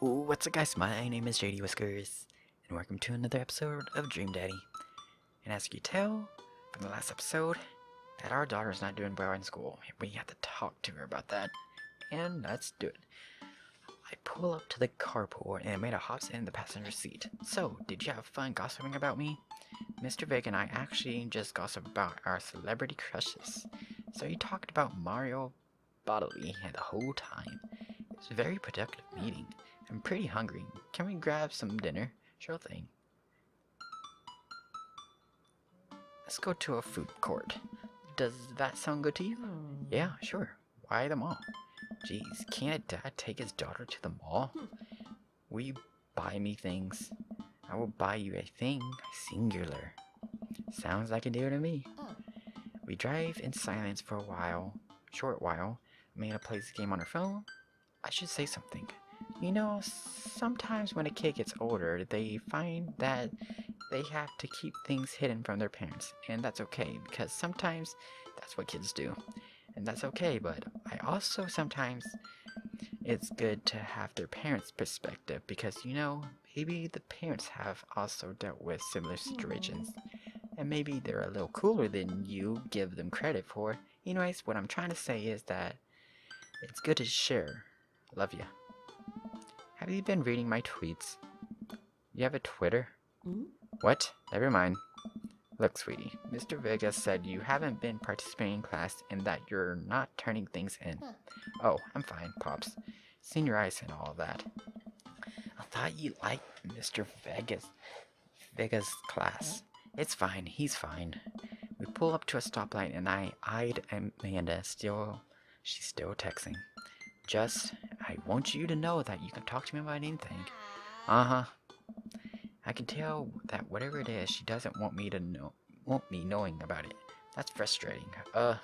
What's up guys, my name is JDWhiskerz, and welcome to another episode of Dream Daddy. And as you can tell from the last episode, that our daughter's not doing well in school. We have to talk to her about that, and let's do it. I pull up to the carpool and Amanda hops in the passenger seat. So, did you have fun gossiping about me? Mr. Vic and I actually just gossiped about our celebrity crushes. So he talked about Mario Bodily the whole time. It was a very productive meeting. I'm pretty hungry. Can we grab some dinner? Sure thing. Let's go to a food court. Does that sound good to you? Yeah, sure. Why the mall? Jeez, can't a dad take his daughter to the mall? Will you buy me things? I will buy you a thing, singular. Sounds like a deal to me. We drive in silence for a short while. Amanda plays the game on her phone. I should say something. You know, sometimes when a kid gets older, they find that they have to keep things hidden from their parents. And that's okay, because sometimes that's what kids do. And that's okay, but I also sometimes it's good to have their parents' perspective, because you know, maybe the parents have also dealt with similar situations. And maybe they're a little cooler than you give them credit for. Anyways, what I'm trying to say is that it's good to share. Love ya. Have you been reading my tweets? You have a Twitter? What? Never mind. Look, sweetie, Mr. Vegas said you haven't been participating in class and that you're not turning things in. Oh, I'm fine, Pops. Seniorize and all that. I thought you liked Mr. Vegas' class. It's fine, he's fine. We pull up to a stoplight and I eyed Amanda. She's still texting. I want you to know that you can talk to me about anything. Uh-huh. I can tell that whatever it is, she doesn't want me knowing about it. That's frustrating. I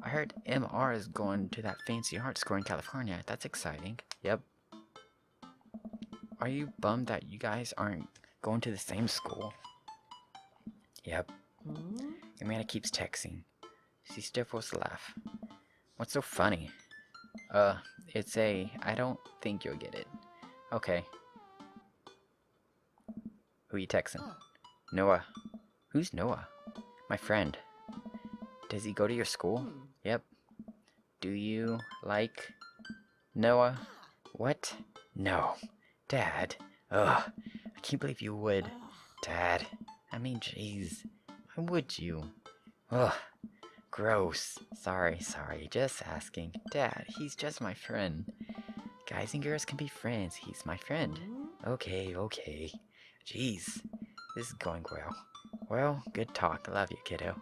heard MR is going to that fancy art school in California. That's exciting. Yep. Are you bummed that you guys aren't going to the same school? Yep. Amanda keeps texting. She still forced to laugh. What's so funny? I don't think you'll get it. Okay. Who you texting? Noah. Who's Noah? My friend. Does he go to your school? Yep. Do you like Noah? What? No. Dad. Ugh. I can't believe you would. Dad. I mean, jeez. Why would you? Ugh. Gross. Sorry. Just asking. Dad, he's just my friend. Guys and girls can be friends. He's my friend. Okay. Jeez. This is going well. Well, good talk. Love you, kiddo.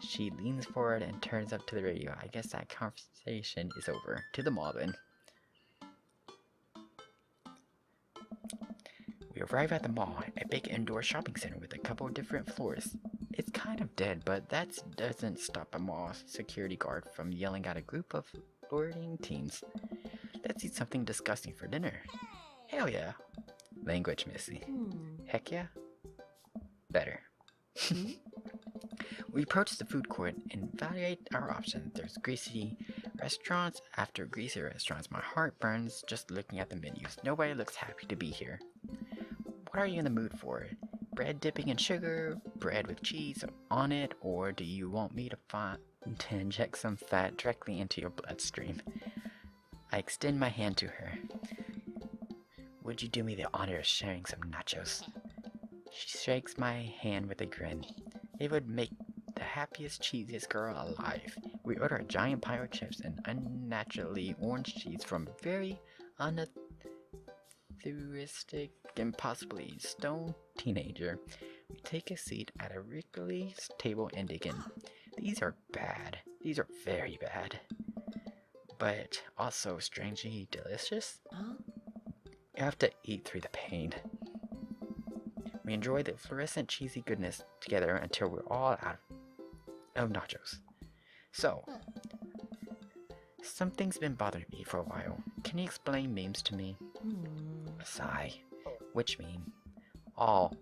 She leans forward and turns up to the radio. I guess that conversation is over. To the mall then. We arrive at the mall, a big indoor shopping center with a couple of different floors. It's kind of dead, but that doesn't stop a mall security guard from yelling at a group of flirting teens. Let's eat something disgusting for dinner. Hell yeah. Language missy. Heck yeah. Better. We approach the food court and evaluate our options. There's greasy restaurants after greasy restaurants. My heart burns just looking at the menus. Nobody looks happy to be here. What are you in the mood for? Bread dipping in sugar, bread with cheese on it, or do you want me to inject some fat directly into your bloodstream? I extend my hand to her. Would you do me the honor of sharing some nachos? She shakes my hand with a grin. It would make the happiest, cheesiest girl alive. We order a giant pile of chips and unnaturally orange cheese from very unatheristic and possibly stoned teenager. We take a seat at a wrinkly table and dig in. These are bad. These are very bad. But also strangely delicious. You have to eat through the pain. We enjoy the fluorescent cheesy goodness together until we're all out of nachos. So, something's been bothering me for a while. Can you explain memes to me? A sigh. Which meme? All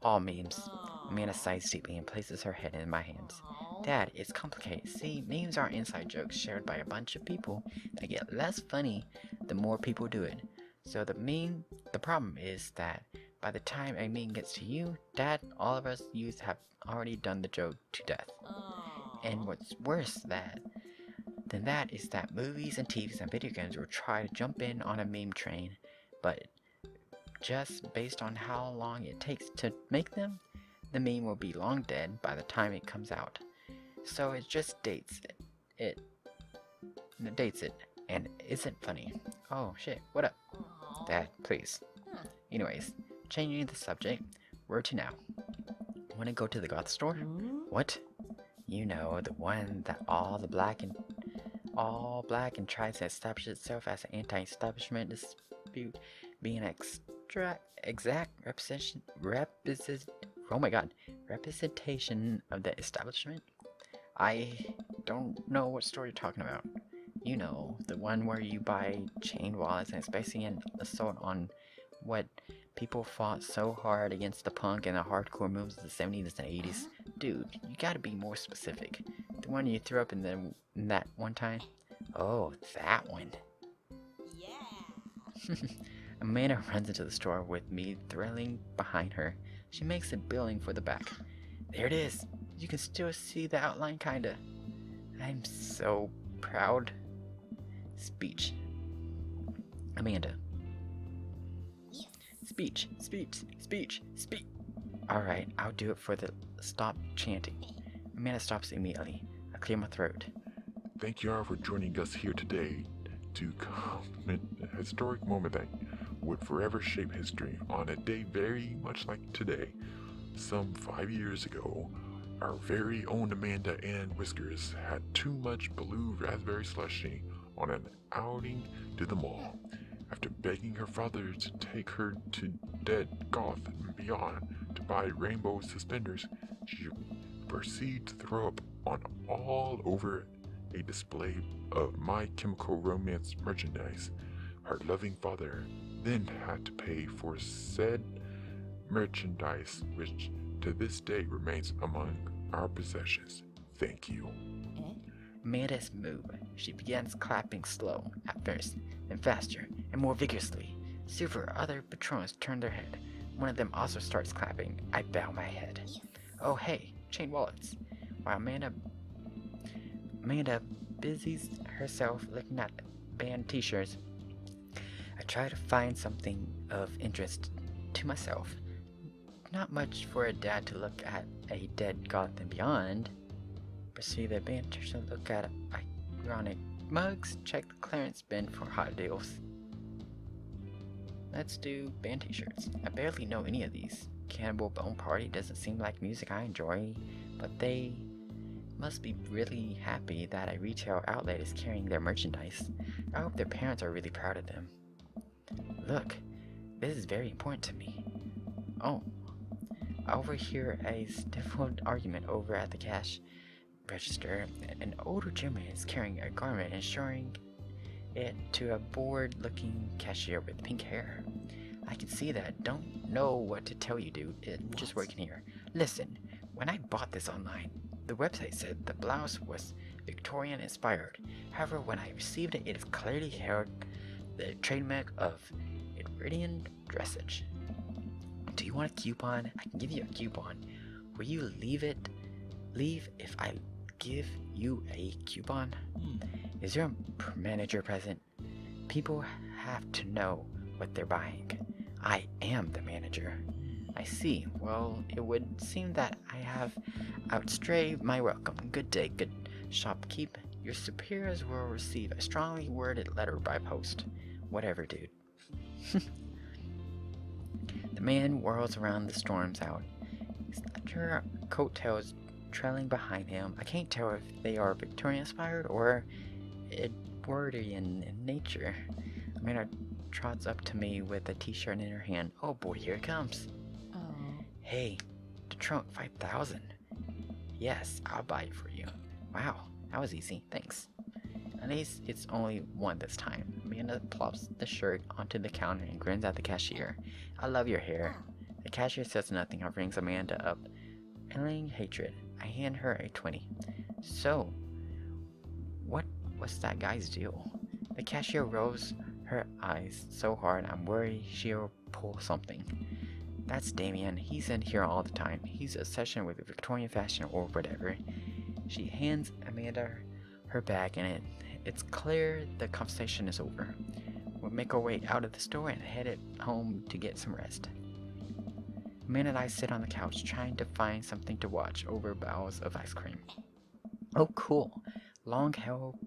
memes. Amanda sighs deeply and places her head in my hands. Dad, it's complicated. See, memes are inside jokes shared by a bunch of people that get less funny the more people do it. So the problem is that by the time a meme gets to you, Dad, all of us youth have already done the joke to death. And what's worse than that is that movies and TVs and video games will try to jump in on a meme train, but just based on how long it takes to make them, the meme will be long dead by the time it comes out. So it just dates it. It dates it and isn't funny. Oh shit, what up? Dad, please. Anyways, changing the subject, where to now? Wanna go to the goth store? What? You know, the one that all black and tries to establish itself as an anti-establishment dispute, being an exact representation of the establishment? I don't know what store you're talking about. You know, the one where you buy chain wallets and it's basically an assault on what people fought so hard against the punk and the hardcore moves of the 70s and 80s. Dude, you gotta be more specific. The one you threw up in that one time? Oh, that one. Yeah. Amanda runs into the store with me thrilling behind her. She makes a billing for the back. There it is. You can still see the outline kinda. I'm so proud. Speech. Amanda. Speech. Alright, I'll do it for the stop chanting. Amanda stops immediately. I clear my throat. Thank you all for joining us here today to commemorate a historic moment that would forever shape history. On a day very much like today, some 5 years ago, our very own Amanda Ann Whiskers had too much blue raspberry slushy on an outing to the mall. After begging her father to take her to Dead Goth and beyond to buy rainbow suspenders, she proceeded to throw up on all over a display of My Chemical Romance merchandise. Her loving father then had to pay for said merchandise, which to this day remains among our possessions. Thank you. Amanda's move. She begins clapping slow at first, then faster and more vigorously. Several other patrons turn their head. One of them also starts clapping. I bow my head. Oh hey, chain wallets. While Amanda busies herself looking at band t-shirts, I try to find something of interest to myself. Not much for a dad to look at a Dead Goth and beyond. Pursue the band t-shirt, look at ironic mugs, check the clearance bin for hot deals. Let's do band t-shirts. I barely know any of these. Cannibal Bone Party doesn't seem like music I enjoy, but they must be really happy that a retail outlet is carrying their merchandise. I hope their parents are really proud of them. Look, this is very important to me. Oh, I overhear a stifled argument over at the cash register. An older gentleman is carrying a garment and showing it to a bored-looking cashier with pink hair. I can see that. Don't know what to tell you, dude. I'm just working here. Listen, when I bought this online, the website said the blouse was Victorian inspired. However, when I received it, it is clearly held the trademark of Iridian dressage. Do you want a coupon? I can give you a coupon. Will you leave if I give you a coupon? Is your manager present? People have to know what they're buying. I am the manager. I see. Well, it would seem that I have outstrayed my welcome. Good day, good shopkeep. Your superiors will receive a strongly worded letter by post. Whatever, dude. The man whirls around the storms out. His coattails trailing behind him. I can't tell if they are Victorian inspired or Edwardian in nature. Amanda trots up to me with a t-shirt in her hand. Oh boy, here it comes. Oh. Hey, the trunk 5,000. Yes, I'll buy it for you. Wow, that was easy, thanks. At least it's only one this time. Amanda plops the shirt onto the counter and grins at the cashier. I love your hair. The cashier says nothing and rings Amanda up. Feeling hatred, I hand her a 20. So, what's that guy's deal? The cashier rolls her eyes so hard I'm worried she'll pull something. That's Damien. He's in here all the time. He's a session with Victorian fashion or whatever. She hands Amanda her bag and it's clear the conversation is over. We'll make our way out of the store and head home to get some rest. Amanda and I sit on the couch trying to find something to watch over bowls of ice cream. Oh cool. Long Hell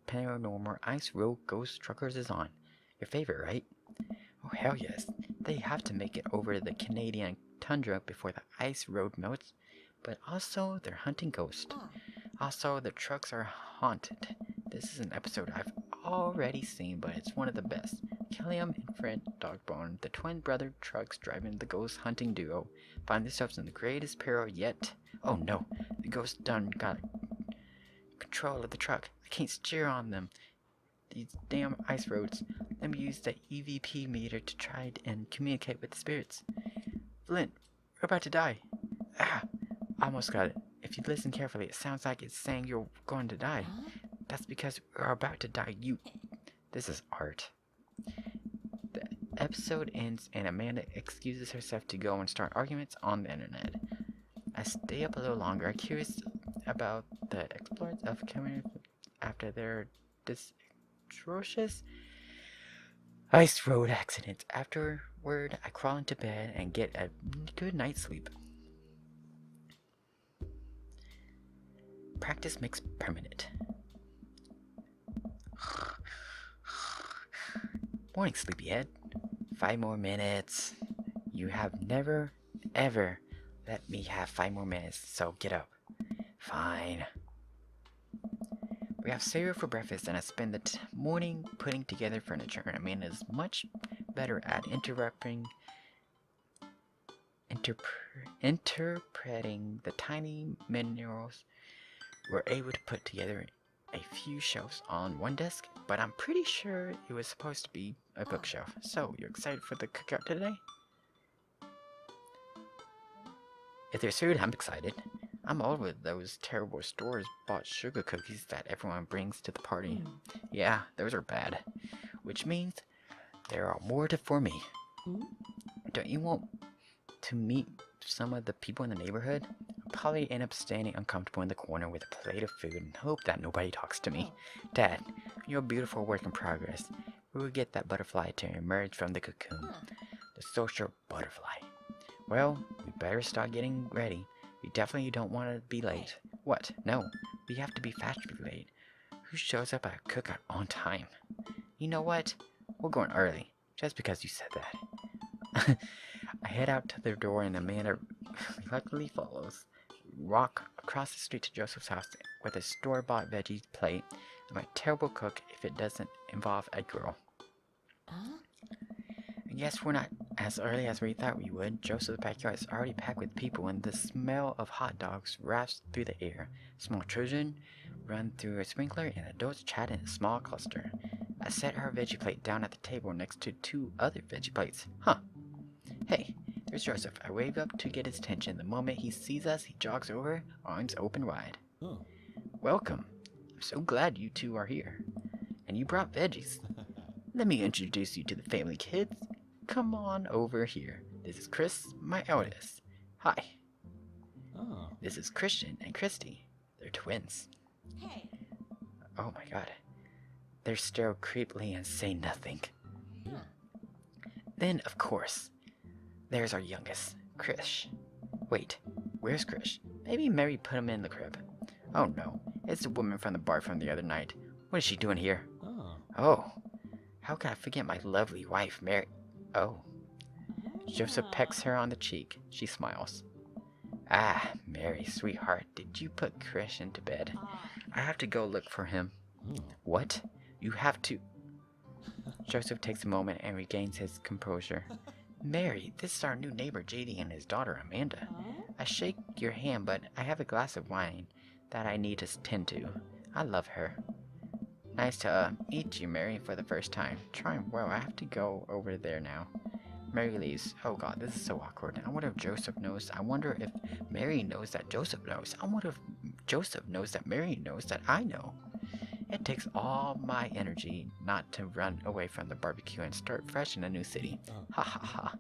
Paranormal Ice Road Ghost Truckers is on. Your favorite, right? Oh hell yes. They have to make it over the Canadian tundra before the ice road melts, but also they're hunting ghosts. Also, the trucks are haunted. This is an episode I've already seen, but it's one of the best. Killiam and Fred Dogbone, the twin brother trucks driving the ghost hunting duo, find themselves in the greatest peril yet. Oh no, the ghost done got control of the truck. I can't steer on them. These damn ice roads. Let me use the EVP meter to try and communicate with the spirits. Flint, we're about to die. Ah, almost got it. If you listen carefully, it sounds like it's saying you're going to die. That's because we're about to die. This is art. The episode ends and Amanda excuses herself to go and start arguments on the internet. I stay up a little longer, curious about the exploits of coming after their atrocious ice road accident. Afterward, I crawl into bed and get a good night's sleep. Practice makes permanent. Morning, sleepyhead. 5 more minutes. You have never, ever let me have 5 more minutes, so get up. Fine. We have cereal for breakfast and I spend the morning putting together furniture. Amanda's much better at interpreting the tiny minerals. We're able to put together a few shelves on one desk, but I'm pretty sure it was supposed to be a bookshelf. So, you excited for the cookout today? If there's food, I'm excited. I'm over those terrible stores-bought sugar cookies that everyone brings to the party. Yeah, those are bad. Which means there are more for me. Don't you want to meet some of the people in the neighborhood? I'll probably end up standing uncomfortable in the corner with a plate of food and hope that nobody talks to me. Dad, you're a beautiful work in progress. We will get that butterfly to emerge from the cocoon. The social butterfly. Well, we better start getting ready. We definitely don't want to be late. What? No, we have to be fashionably late. Who shows up at a cookout on time? You know what? We're going early, just because you said that. I head out to the door and Amanda reluctantly follows. Walk across the street to Joseph's house with a store-bought veggie plate. I'm a terrible cook if it doesn't involve egg roll. I guess we're not as early as we thought we would. Joseph's backyard is already packed with people and the smell of hot dogs wafts through the air. Small children run through a sprinkler and adults chat in a small cluster. I set her veggie plate down at the table next to 2 other veggie plates. Hey, there's Joseph. I wave up to get his attention. The moment he sees us, he jogs over, arms open wide. Welcome. I'm so glad you 2 are here. And you brought veggies. Let me introduce you to the family, kids. Come on over here. This is Chris, my eldest. Hi. This is Christian and Christy. They're twins. Hey. Oh my god. They stare creepily and say nothing. Then, of course, there's our youngest, Krish. Wait, where's Krish? Maybe Mary put him in the crib. Oh no, it's the woman from the bar from the other night. What is she doing here? Oh, how could I forget my lovely wife, Mary? Oh. Joseph pecks her on the cheek. She smiles. Ah, Mary, sweetheart, did you put Krish into bed? I have to go look for him. What? You have to... Joseph takes a moment and regains his composure. Mary, this is our new neighbor JD and his daughter Amanda. I shake your hand, but I have a glass of wine that I need to tend to. I love her. Nice to meet you, Mary, for the first time. Trying well, I have to go over there now. Mary leaves. Oh god, this is so awkward. I wonder if Joseph knows. I wonder if Mary knows that Joseph knows. I wonder if Joseph knows that Mary knows that I know. It takes all my energy not to run away from the barbecue and start fresh in a new city. Ha ha ha.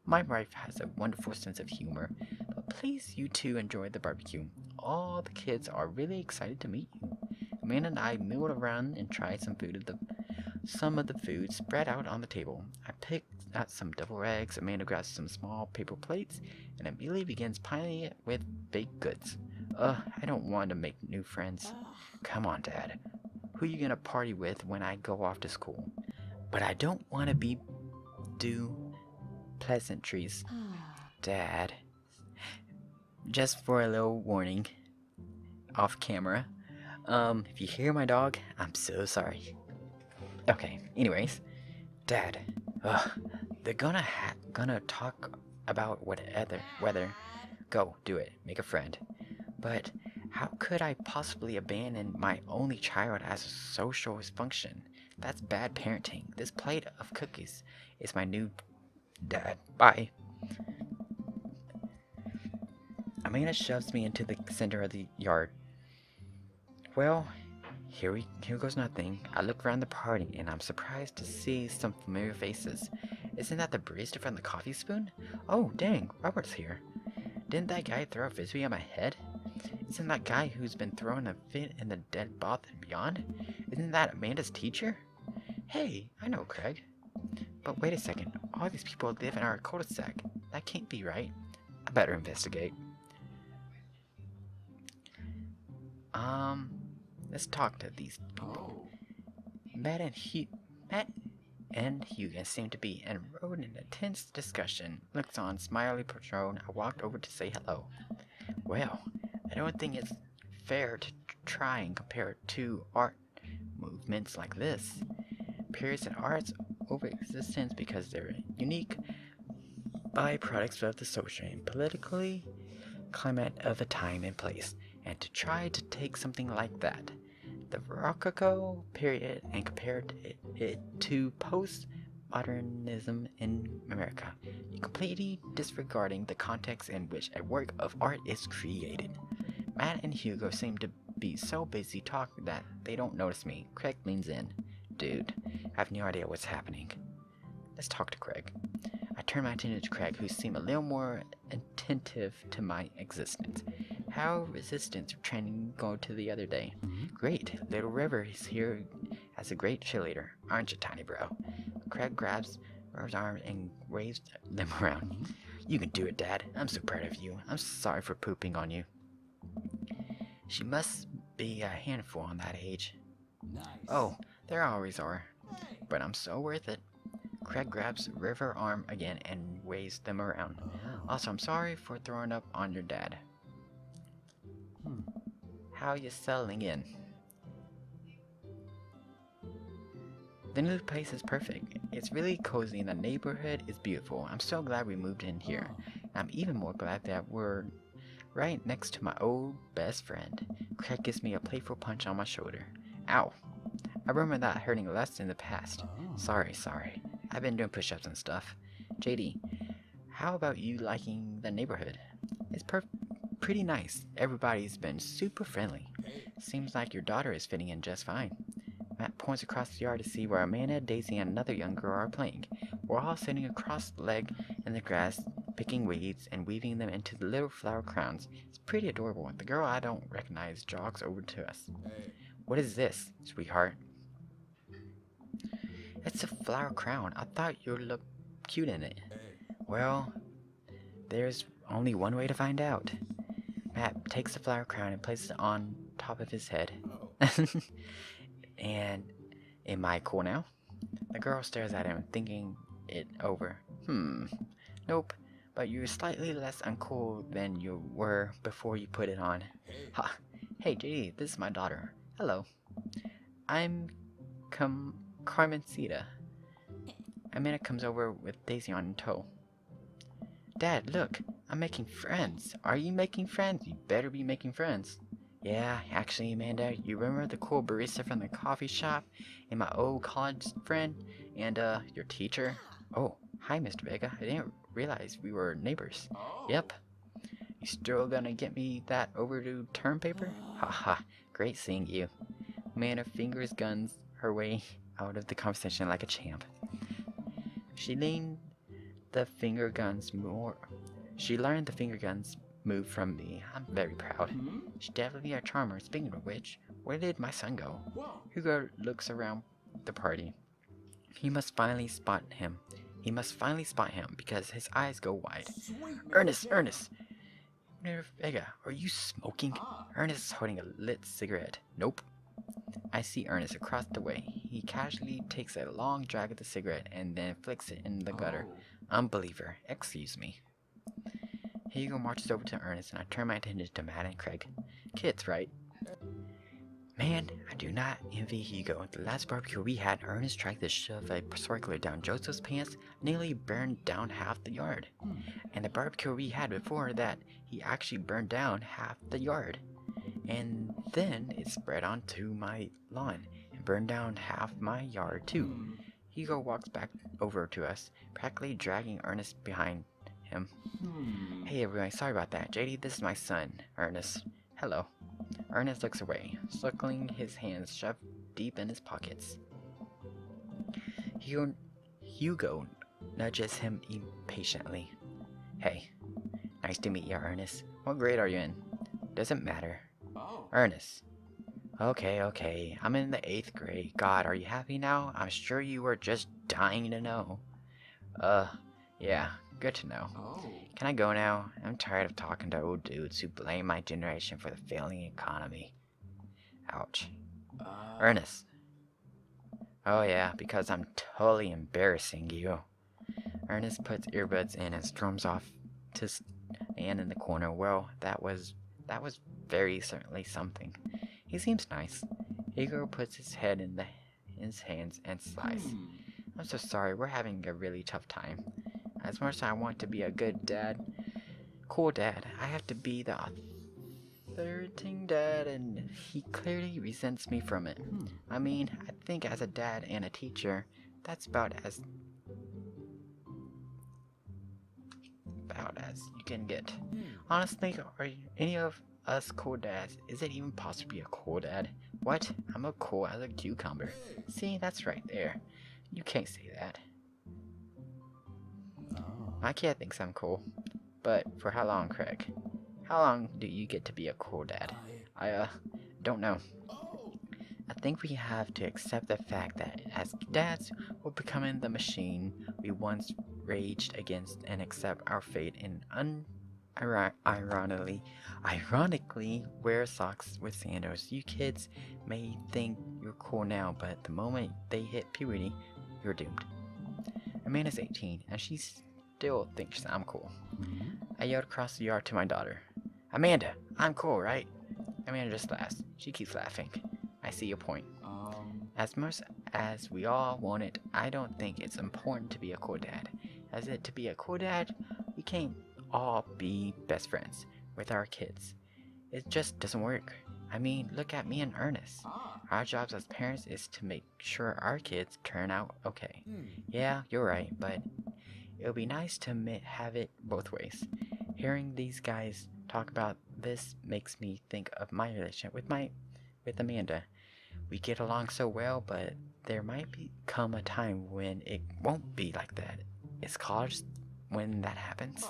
My wife has a wonderful sense of humor, but please you two enjoy the barbecue. All the kids are really excited to meet you. Amanda and I milled around and tried some of the food spread out on the table. I picked out some deviled eggs. Amanda grabs some small paper plates and immediately begins piling it with baked goods. I don't want to make new friends. Come on, Dad. Who you gonna party with when I go off to school? But I don't want to do pleasantries, Dad. Just for a little warning, off camera. If you hear my dog, I'm so sorry. Okay, anyways, Dad, they're gonna talk about weather. Go, do it, make a friend. But how could I possibly abandon my only child as a social function? That's bad parenting. This plate of cookies is my new dad. Bye. Amanda shoves me into the center of the yard. Well, here goes nothing. I look around the party and I'm surprised to see some familiar faces. Isn't that the barista from the Coffee Spoon? Oh, dang, Robert's here. Didn't that guy throw a frisbee at my head? Isn't that guy who's been throwing a fit in the dead bath and beyond? Isn't that Amanda's teacher? Hey, I know Craig. But wait a second, all these people live in our cul-de-sac. That can't be right. I better investigate. Let's talk to these people. Matt and Hugo seem to be enrolled in a tense discussion. Looks on, smiley patron. I walked over to say hello. Well, I don't think it's fair to try and compare two art movements like this. Periods in art's over existence because they're unique byproducts of the social and politically climate of a time and place, and to try to take something like that, the Rococo period, and compare it to postmodernism in America, completely disregarding the context in which a work of art is created. Matt and Hugo seem to be so busy talking that they don't notice me. Craig leans in. Dude, I have no idea what's happening. Let's talk to Craig. I turn my attention to Craig, who seemed a little more attentive to my existence. How resistance training go to the other day? Great. Little River is here as a great cheerleader. Aren't you, tiny bro? Craig grabs River's arm and waves them around. You can do it, Dad. I'm so proud of you. I'm sorry for pooping on you. She must be a handful on that age. Nice. Oh, there always are. But I'm so worth it. Craig grabs River's arm again and waves them around. Also, I'm sorry for throwing up on your dad. How you settling in? The new place is perfect. It's really cozy and the neighborhood is beautiful. I'm so glad we moved in here. I'm even more glad that we're right next to my old best friend. Craig gives me a playful punch on my shoulder. Ow. I remember that hurting less in the past. Sorry. I've been doing push-ups and stuff. JD, how about you liking the neighborhood? It's pretty nice. Everybody's been super friendly. Seems like your daughter is fitting in just fine. Matt points across the yard to see where Amanda, Daisy, and another young girl are playing. We're all sitting across the leg in the grass, picking weeds and weaving them into the little flower crowns. It's pretty adorable. The girl I don't recognize jogs over to us. What is this, sweetheart? It's a flower crown. I thought you'd look cute in it. Well, there's only one way to find out. Matt takes the flower crown and places it on top of his head. And, am I cool now? The girl stares at him, thinking it over. Nope, but you're slightly less uncool than you were before you put it on. Ha! Hey, JD, this is my daughter. Hello. I'm Carmencita. Amanda comes over with Daisy on tow. Dad, look, I'm making friends. Are you making friends? You better be making friends. Yeah, actually, Amanda, you remember the cool barista from the coffee shop and my old college friend and, your teacher? Oh, hi, Mr. Vega. I didn't realize we were neighbors. Yep. You still gonna get me that overdue term paper? Haha, great seeing you. Amanda fingers guns her way out of the conversation like a champ. She learned the finger guns move from me. I'm very proud. She's definitely a charmer. Speaking of which, where did my son go? Hugo looks around the party. He must finally spot him because his eyes go wide. Ernest! Vega, are you smoking? Ernest is holding a lit cigarette. Nope. I see Ernest across the way. He casually takes a long drag of the cigarette and then flicks it in the gutter. Unbeliever. Excuse me. Hugo marches over to Ernest and I turn my attention to Matt and Craig. Kids, right? Man, I do not envy Hugo. The last barbecue we had, Ernest tried to shove a sparkler down Joseph's pants, nearly burned down half the yard. And the barbecue we had before that, he actually burned down half the yard. And then it spread onto my lawn and burned down half my yard too. Hugo walks back over to us, practically dragging Ernest behind him. Hey everyone, sorry about that. JD, this is my son, Ernest. Hello. Ernest looks away, suckling his hands shoved deep in his pockets. Hugo nudges him impatiently. Hey, nice to meet you, Ernest. What grade are you in? Doesn't matter. Ernest. Okay. I'm in the 8th grade. God, are you happy now? I'm sure you were just dying to know. Yeah, good to know. Can I go now? I'm tired of talking to old dudes who blame my generation for the failing economy. Ouch. Ernest. Oh yeah, because I'm totally embarrassing you. Ernest puts earbuds in and storms off to stand in the corner. Well, that was very certainly something. He seems nice. Hugo puts his head in his hands and sighs. I'm so sorry, we're having a really tough time. As much as I want to be a good dad, cool dad, I have to be the authoritative dad, and he clearly resents me from it. I mean, I think as a dad and a teacher, that's about as you can get. Honestly, are any of us cool dads? Is it even possible to be a cool dad? What? I'm a cool as a cucumber. See, that's right there. You can't say that. My kid thinks I'm cool. But for how long, Craig? How long do you get to be a cool dad? I don't know. I think we have to accept the fact that as dads, we're becoming the machine we once raged against and accept our fate and ironically wear socks with sandals. You kids may think you're cool now, but the moment they hit puberty, you're doomed. Amanda's 18 and she still thinks I'm cool. I yelled across the yard to my daughter. Amanda, I'm cool, right? Amanda just laughs. She keeps laughing. I see your point. As much as we all want it, I don't think it's important to be a cool dad. As it to be a cool dad, we can't all be best friends with our kids. It just doesn't work. I mean, look at me and Ernest. Our jobs as parents is to make sure our kids turn out okay. Yeah, you're right, but it would be nice to have it both ways. Hearing these guys talk about this makes me think of my relationship with Amanda. We get along so well, but there might come a time when it won't be like that. It's college when that happens.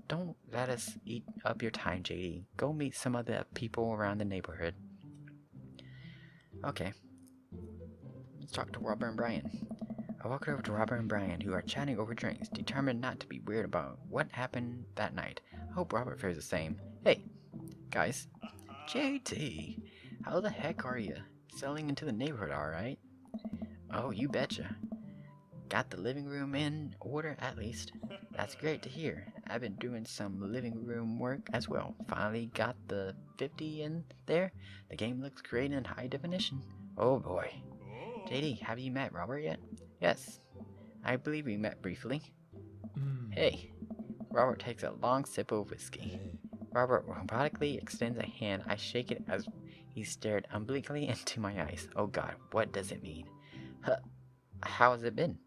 Don't let us eat up your time, JD. Go meet some of the people around the neighborhood. Okay. Let's talk to Robert and Brian. I walk over to Robert and Brian, who are chatting over drinks, determined not to be weird about what happened that night. I hope Robert feels the same. Hey, guys. JD, how the heck are you? Settling into the neighborhood, alright? Oh, you betcha. Got the living room in order, at least. That's great to hear. I've been doing some living room work as well. Finally got the 50 in there. The game looks great in high definition. Oh boy. JD, have you met Robert yet? Yes. I believe we met briefly. Hey. Robert takes a long sip of whiskey. Robert robotically extends a hand. I shake it as he stared obliquely into my eyes. Oh god, what does it mean? How has it been?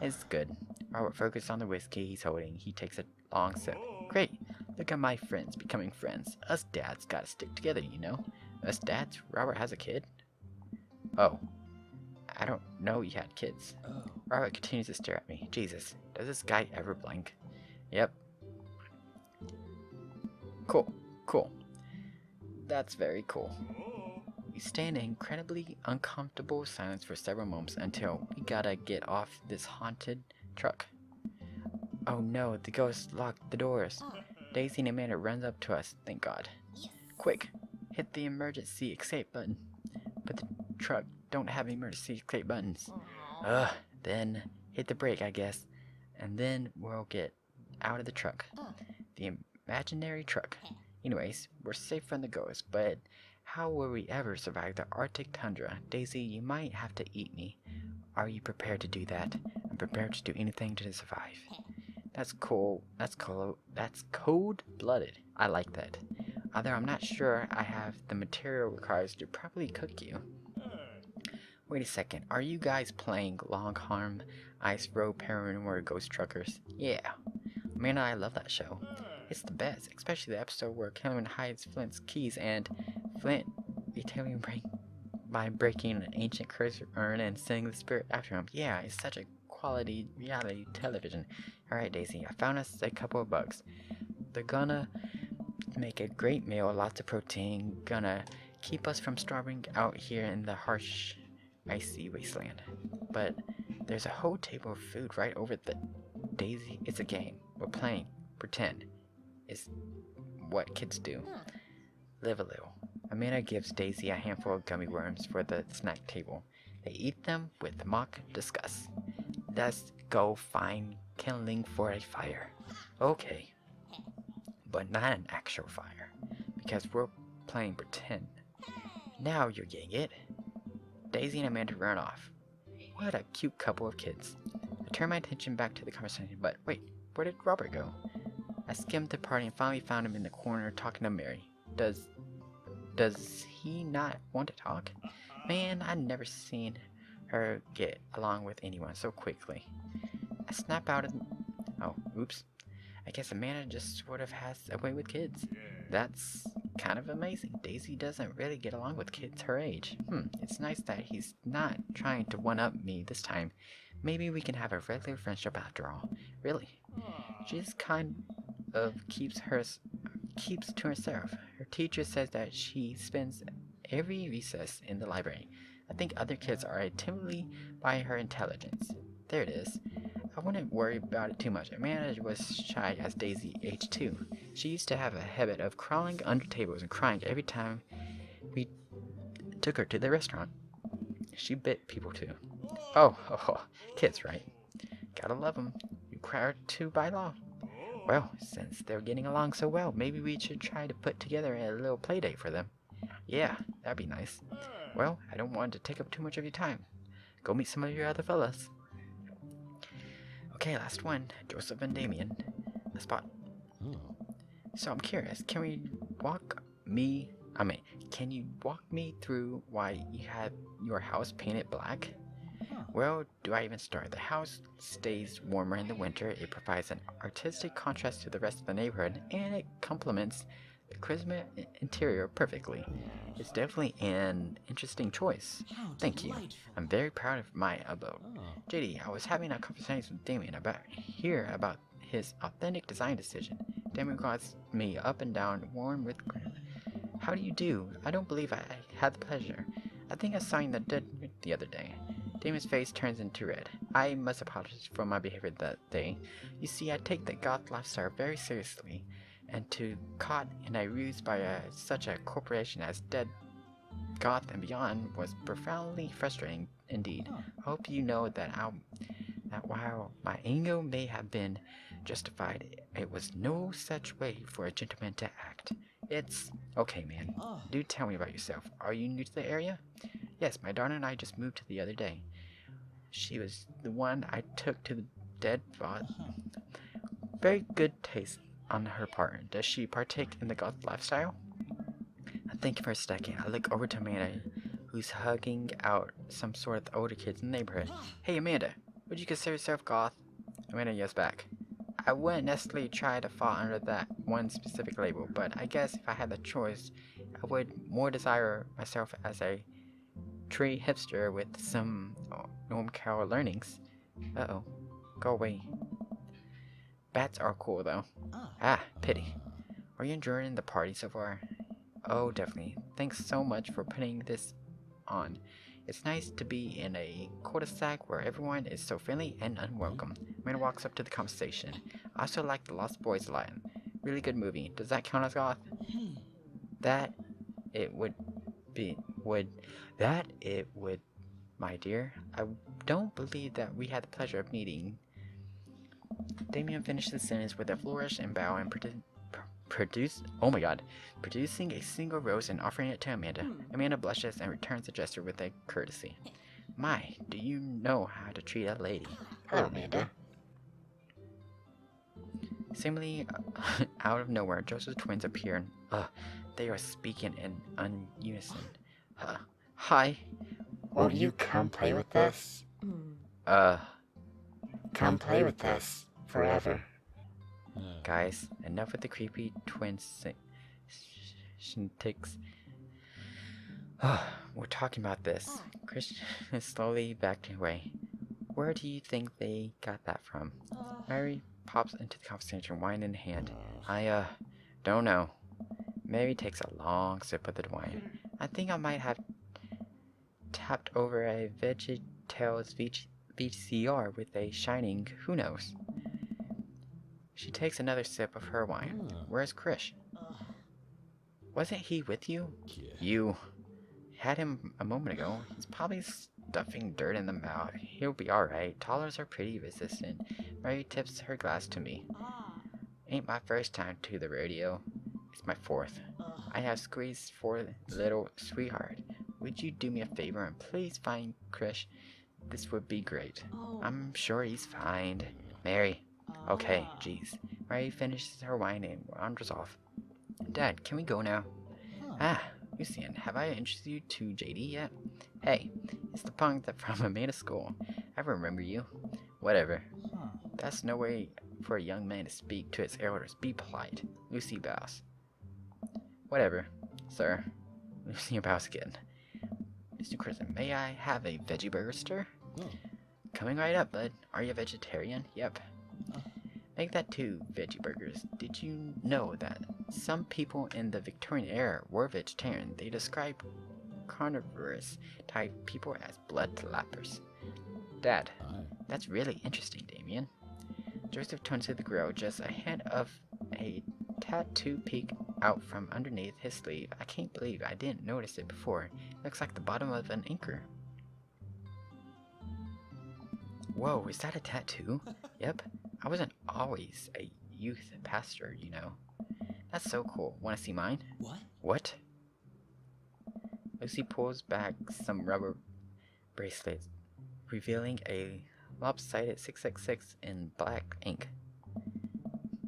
It's good. Robert focuses on the whiskey he's holding. He takes a long sip. Great. Look at my friends becoming friends. Us dads gotta stick together, you know. Us dads? Robert has a kid? Oh, I don't know you had kids. Robert continues to stare at me. Jesus, does this guy ever blink? Yep. Cool. That's very cool. We stay in an incredibly uncomfortable silence for several moments until we gotta get off this haunted truck. Oh no, the ghost locked the doors. Daisy and Amanda runs up to us, thank God. Quick, hit the emergency escape button. But the truck don't have emergency escape buttons. Then hit the brake, I guess. And then we'll get out of the truck. The imaginary truck. Anyways, we're safe from the ghost, but how will we ever survive the Arctic tundra? Daisy, you might have to eat me. Are you prepared to do that? I'm prepared to do anything to survive. That's cool. That's cold-blooded. I like that. Although I'm not sure I have the material required to properly cook you. Wait a second. Are you guys playing Longhorn Ice Road Paranormal Ghost Truckers? Yeah. Man, I love that show. It's the best, especially the episode where Cameron hides Flint's keys and Flint retailing by breaking an ancient curse urn and sending the spirit after him. Yeah, it's such a quality reality television. Alright, Daisy, I found us a couple of bugs. They're gonna make a great meal, lots of protein, gonna keep us from starving out here in the harsh, icy wasteland. But there's a whole table of food right over the... Daisy, it's a game. We're playing. Pretend. Is what kids do. Live a little. Amanda gives Daisy a handful of gummy worms for the snack table. They eat them with mock disgust. Let's go find kindling for a fire. Okay. But not an actual fire. Because we're playing pretend. Now you're getting it. Daisy and Amanda run off. What a cute couple of kids. I turn my attention back to the conversation, but wait, where did Robert go? I skimmed the party and finally found him in the corner talking to Mary. Does he not want to talk? Man, I've never seen her get along with anyone so quickly. I snap out of... Oh, oops. I guess Amanda just sort of has a way with kids. That's kind of amazing. Daisy doesn't really get along with kids her age. It's nice that he's not trying to one-up me this time. Maybe we can have a regular friendship after all. Really. She just kind of keeps to herself. Her teacher says that she spends every recess in the library. I think other kids are timidly by her intelligence. There it is. I wouldn't worry about it too much. Amanda was shy as Daisy, age 2. She used to have a habit of crawling under tables and crying every time we took her to the restaurant. She bit people too. Oh, kids, right? Gotta love them. Required to by law. Well, since they're getting along so well, maybe we should try to put together a little play date for them. Yeah, that'd be nice. Well, I don't want to take up too much of your time. Go meet some of your other fellas. Okay, last one. Joseph and Damien. The spot. So I'm curious, can you walk me through why you had your house painted black? Well, do I even start? The house stays warmer in the winter, it provides an artistic contrast to the rest of the neighborhood, and it complements the charisma interior perfectly. It's definitely an interesting choice. Thank you. I'm very proud of my abode. JD, I was having a conversation with Damien about his authentic design decision. Damien calls me up and down, warm with grin. How do you do? I don't believe I had the pleasure. I think I saw you in the dead the other day. Damien's face turns into red. I must apologize for my behavior that day. You see, I take the goth lifestyle very seriously, and to caught in a ruse by such a corporation as Dead Goth and Beyond was profoundly frustrating indeed. I hope you know that while my anger may have been justified, it was no such way for a gentleman to act. It's... Okay, man. Do tell me about yourself. Are you new to the area? Yes, my daughter and I just moved the other day. She was the one I took to the dead bot. Very good taste on her part. Does she partake in the goth lifestyle? I think for a second. I look over to Amanda, who's hugging out some sort of older kids in the neighborhood. Hey, Amanda, would you consider yourself goth? Amanda yells back. I wouldn't necessarily try to fall under that one specific label, but I guess if I had the choice, I would more desire myself as a tree hipster with some NormCal learnings. Uh-oh. Go away. Bats are cool, though. Ah, pity. Are you enjoying the party so far? Oh, definitely. Thanks so much for putting this on. It's nice to be in a cul-de-sac where everyone is so friendly and unwelcome. Man walks up to the conversation. I also like The Lost Boys a lot. Really good movie. Does that count as goth? That it would, my dear. I don't believe that we had the pleasure of meeting. Damien finished the sentence with a flourish and bow and producing a single rose and offering it to Amanda. Amanda blushes and returns the gesture with a courtesy. My, do you know how to treat a lady? Hello, Amanda. Seemingly out of nowhere, Joseph's twins appear and they are speaking in unison. Hi. Won't you come play with us? Come play with us forever. Guys, enough with the creepy twin shintics. We're talking about this. Christian is slowly backing away. Where do you think they got that from? Mary pops into the conversation, wine in hand. I don't know. Mary takes a long sip of the wine. I think I might have tapped over a VeggieTales VCR with a shining who knows. She takes another sip of her wine. Where's Krish? Wasn't he with you? You had him a moment ago. He's probably stuffing dirt in the mouth. He'll be alright. Toddlers are pretty resistant. Mary tips her glass to me. Ain't my first time to the rodeo. It's my fourth. I have squeezed for little sweetheart. Would you do me a favor and please find Krish? This would be great. I'm sure he's fine. Mary. Okay, geez. Mary finishes her wine and wanders off. Dad, can we go now? Lucian, have I introduced you to JD yet? Hey, it's the punk that from Amanda School. I remember you. Whatever. That's no way for a young man to speak to his elders. Be polite. Lucy bows. Whatever, sir. Lucy bows again. Mr. Kristen, may I have a veggie burger, sir? Coming right up, bud. Are you a vegetarian? Yep. Make that 2 veggie burgers. Did you know that some people in the Victorian era were vegetarian? They described carnivorous type people as blood lappers. Dad, that's really interesting, Damien. Joseph turns to the grill just ahead of a tattoo peek out from underneath his sleeve. I can't believe I didn't notice it before. It looks like the bottom of an inker. Whoa, is that a tattoo? Yep. I wasn't always a youth pastor, you know. That's so cool. Want to see mine? What? Lucy pulls back some rubber bracelets, revealing a lopsided 666 in black ink.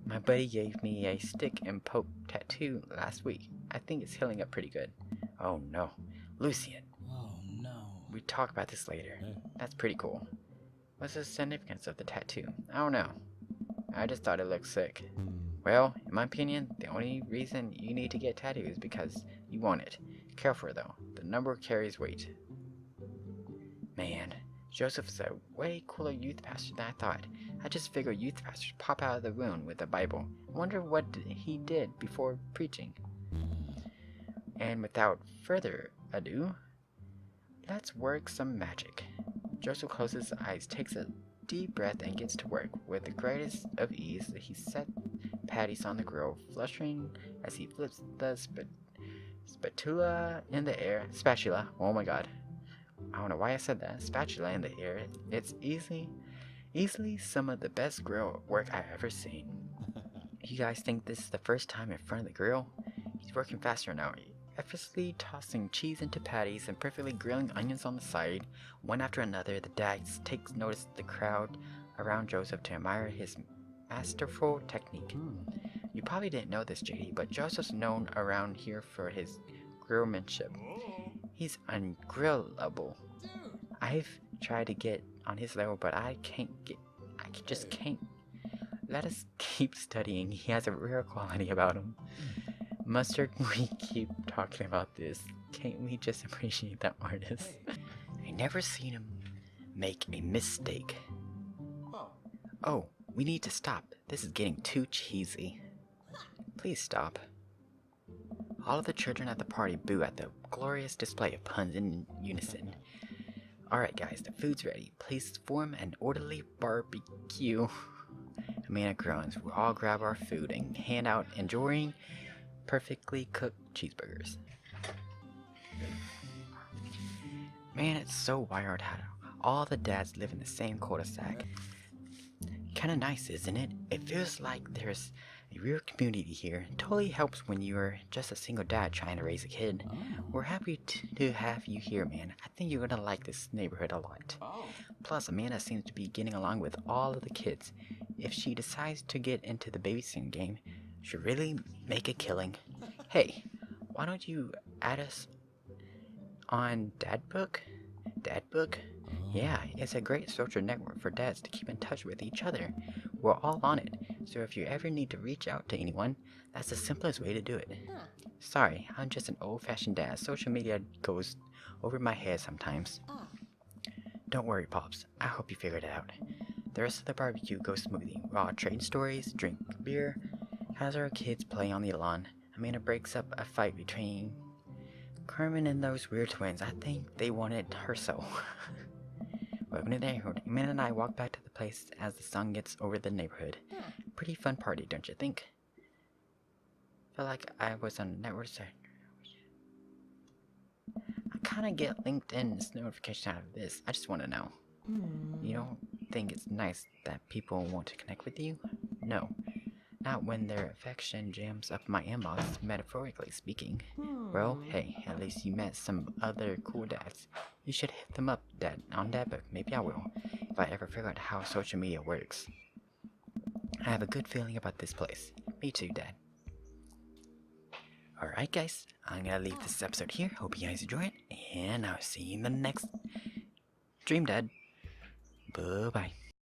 My buddy gave me a stick and poke tattoo last week. I think it's healing up pretty good. Oh no. Lucian. Oh no. We talk about this later. That's pretty cool. What's the significance of the tattoo? I don't know. I just thought it looked sick. Well, in my opinion, the only reason you need to get a tattoo is because you want it. Careful though, the number carries weight. Man, Joseph's a way cooler youth pastor than I thought. I just figured youth pastors pop out of the room with a Bible. I wonder what he did before preaching. And without further ado, let's work some magic. Joseph closes his eyes, takes a deep breath, and gets to work. With the greatest of ease, he set patties on the grill, fluttering as he flips the spatula in the air. Spatula, oh my god. I don't know why I said that. Spatula in the air. It's easily some of the best grill work I've ever seen. You guys think this is the first time in front of the grill? He's working faster now, effortlessly tossing cheese into patties and perfectly grilling onions on the side. One after another, the dad takes notice of the crowd around Joseph to admire his masterful technique. You probably didn't know this, JD, but Joseph's known around here for his grillmanship. He's ungrillable. I've tried to get on his level, but I just can't. Let us keep studying. He has a rare quality about him. Mustard, we keep talking about this. Can't we just appreciate that artist? I never seen him make a mistake. Oh, we need to stop. This is getting too cheesy. Please stop. All of the children at the party boo at the glorious display of puns in unison. Alright guys, the food's ready. Please form an orderly barbecue. Amanda groans. We all grab our food and hand out enjoying perfectly cooked cheeseburgers. Man, it's so wild how all the dads live in the same cul-de-sac. Kinda nice, isn't it? It feels like there's a real community here. It totally helps when you're just a single dad trying to raise a kid. We're happy to have you here, man. I think you're gonna like this neighborhood a lot. Plus, Amanda seems to be getting along with all of the kids. If she decides to get into the babysitting game, she'll really make a killing. Hey, why don't you add us on Dadbook? Dadbook? Yeah, it's a great social network for dads to keep in touch with each other. We're all on it, so if you ever need to reach out to anyone, that's the simplest way to do it. Sorry, I'm just an old-fashioned dad. Social media goes over my head sometimes. Don't worry, Pops. I hope you figured it out. The rest of the barbecue goes smoothly. We'll all trade stories, drink beer, has our kids play on the lawn. Amanda breaks up a fight between Carmen and those weird twins. I think they wanted her so. Welcome to the neighborhood. Amanda and I walk back to the place as the sun gets over the neighborhood. Pretty fun party, don't you think? Feel like I was on a network site. I kinda get LinkedIn's notification out of this. I just want to know. You don't think it's nice that people want to connect with you? No. Not when their affection jams up my inbox, metaphorically speaking. Well, hey, at least you met some other cool dads. You should hit them up, Dad, on Dadbook. Maybe I will, if I ever figure out how social media works. I have a good feeling about this place. Me too, Dad. Alright guys, I'm gonna leave this episode here. Hope you guys enjoy it, and I'll see you in the next stream, Dad. Bye-bye.